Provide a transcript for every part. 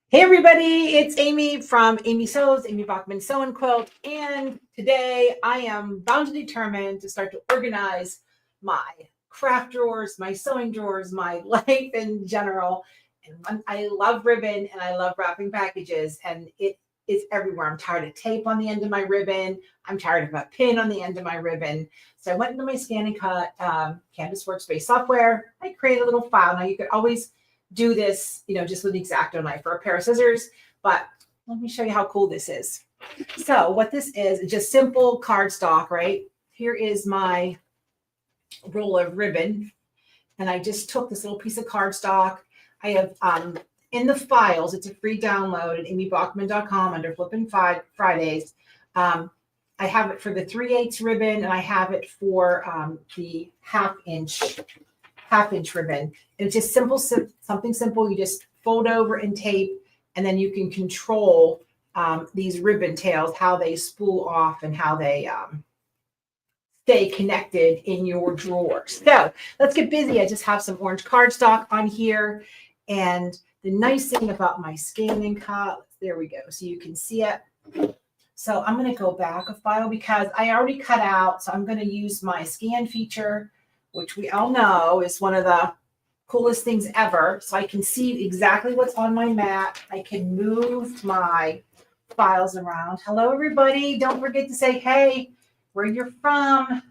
Hey everybody, it's Amy from Amy Sews, Amy Bachman Sew and Quilt, and today I am bound and determined to start to organize my craft drawers, my sewing drawers, my life in general. And I love ribbon and I love wrapping packages, and it is everywhere. I'm tired of tape on the end of my ribbon. I'm tired of a pin on the end of my ribbon. So I went into my Scan and Cut Canvas Workspace software. I created a little file. Now you could always do this, just with the X-Acto knife or a pair of scissors, but let me show you how cool this is. So what this is just simple cardstock, right? Here is my roll of ribbon, and I just took this little piece of cardstock. I have in the files, it's a free download at amybachman.com under Flippin' Fridays. I have it for the 3/8 ribbon, and I have it for the half inch ribbon. And it's just something simple. You just fold over and tape, and then you can control these ribbon tails, how they spool off and how they stay connected in your drawers. So let's get busy. I just have some orange cardstock on here. And the nice thing about my Scan and Cut, there we go. So you can see it. So I'm going to go back a file because I already cut out. So I'm going to use my scan feature, which we all know is one of the coolest things ever. So I can see exactly what's on my mat. I can move my files around. Hello, everybody. Don't forget to say, hey, where you're from.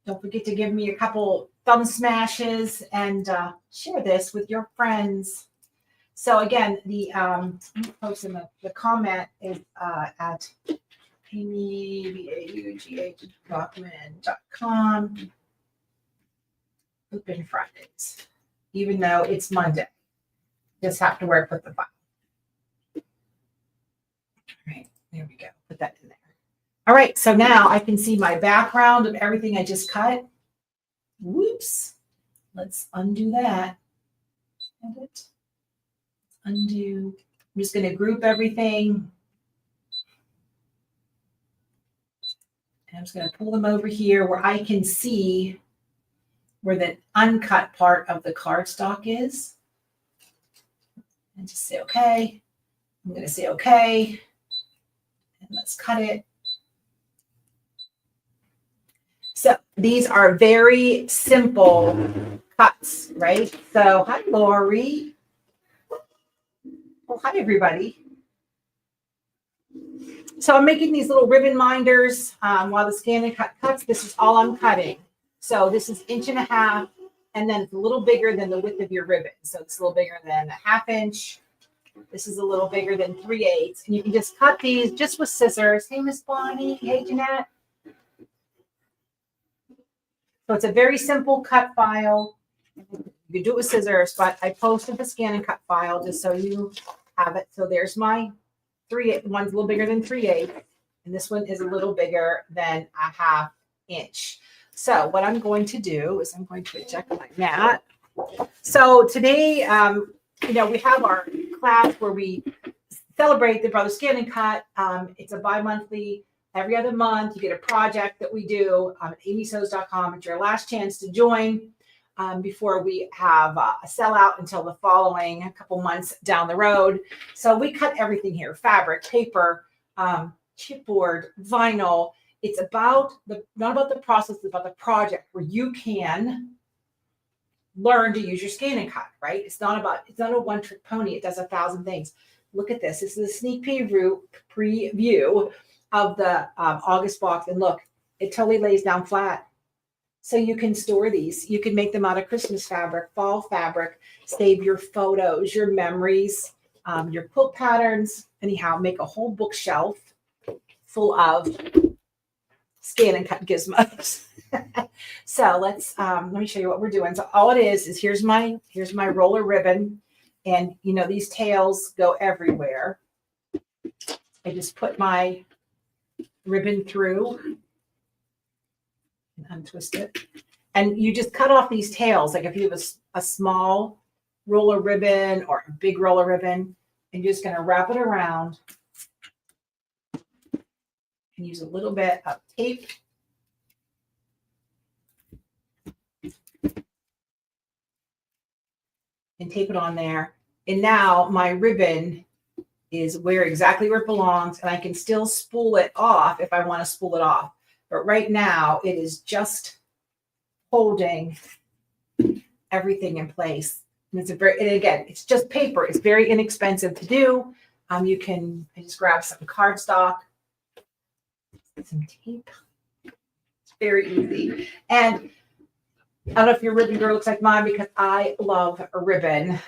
Don't forget to give me a couple thumb smashes and share this with your friends. So again, the post in the comment is at amybachman.com. Open Fridays, even though it's Monday. Just have to work with the file. All right, there we go. Put that in there. All right, so now I can see my background of everything I just cut. Whoops. Let's undo that. Edit. Undo. I'm just going to group everything. And I'm just going to pull them over here where I can see where the uncut part of the cardstock is. And just say, okay. I'm going to say, okay. And let's cut it. So these are very simple cuts, right? So hi, Lori. Well, hi, everybody. So I'm making these little ribbon minders while the Scan and Cut cuts. This is all I'm cutting. So this is 1.5 inches, and then it's a little bigger than the width of your ribbon. So it's a little bigger than a 1/2 inch. This is a little bigger than 3/8. And you can just cut these just with scissors. Hey, Miss Bonnie. Hey, Jeanette. So it's a very simple cut file. You can do it with scissors, but I posted the Scan and Cut file just so you have it. So there's my 3/8. One's a little bigger than 3/8, and this one is a little bigger than a 1/2 inch. So what I'm going to do is I'm going to check my mat. So today, we have our class where we celebrate the Brother Scan and Cut. It's a bi-monthly. Every other month, you get a project that we do at amysews.com. It's your last chance to join before we have a sellout until the following a couple months down the road. So we cut everything here: fabric, paper, chipboard, vinyl. It's not about the process, it's about the project where you can learn to use your Scan and Cut, right? It's not a one-trick pony. It does 1,000 things. Look at this. This is a sneak preview of the August box. And look, it totally lays down flat. So you can store these. You can make them out of Christmas fabric, fall fabric, save your photos, your memories, your quilt patterns. Anyhow, make a whole bookshelf full of Scan and Cut gizmos. So let me show you what we're doing. So all it is here's my roller ribbon, and these tails go everywhere. I just put my ribbon through and untwist it, and you just cut off these tails. Like if you have a small roller ribbon or a big roller ribbon, and you're just going to wrap it around and use a little bit of tape. and tape it on there. And now my ribbon is exactly where it belongs, and I can still spool it off if I want to spool it off. But right now it is just holding everything in place. And and again, it's just paper. It's very inexpensive to do. I just grab some cardstock, some tape. It's very easy. And I don't know if your ribbon girl looks like mine because I love a ribbon.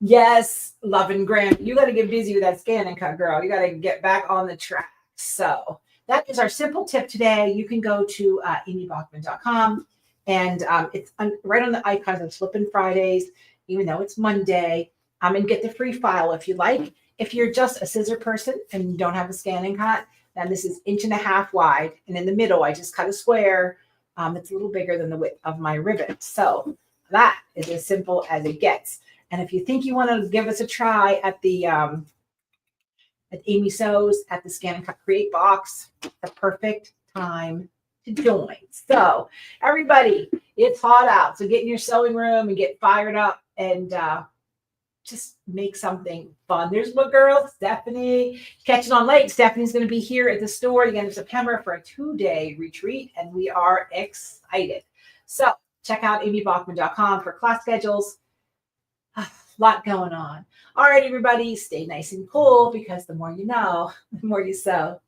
Yes, Love and Graham, you got to get busy with that scan and cut, girl. You got to get back on the track. So that is our simple tip today. You can go to amybachman.com, and it's right on the icons of Flippin' Fridays, even though it's Monday, and get the free file if you like. If you're just a scissor person and you don't have a scan and cut, then this is 1.5 inches wide, and in the middle, I just cut a square. It's a little bigger than the width of my ribbon. So that is as simple as it gets. And if you think you want to give us a try at the at Amy Sews at the Scan and Cut Create box, the perfect time to join. So everybody, it's hot out. So get in your sewing room and get fired up and just make something fun. There's my girl, Stephanie. Catch it on late. Stephanie's going to be here at the store at the end of September for a 2-day retreat, and we are excited. So check out amybachman.com for class schedules. A lot going on. All right, everybody, stay nice and cool because the more you know, the more you sew.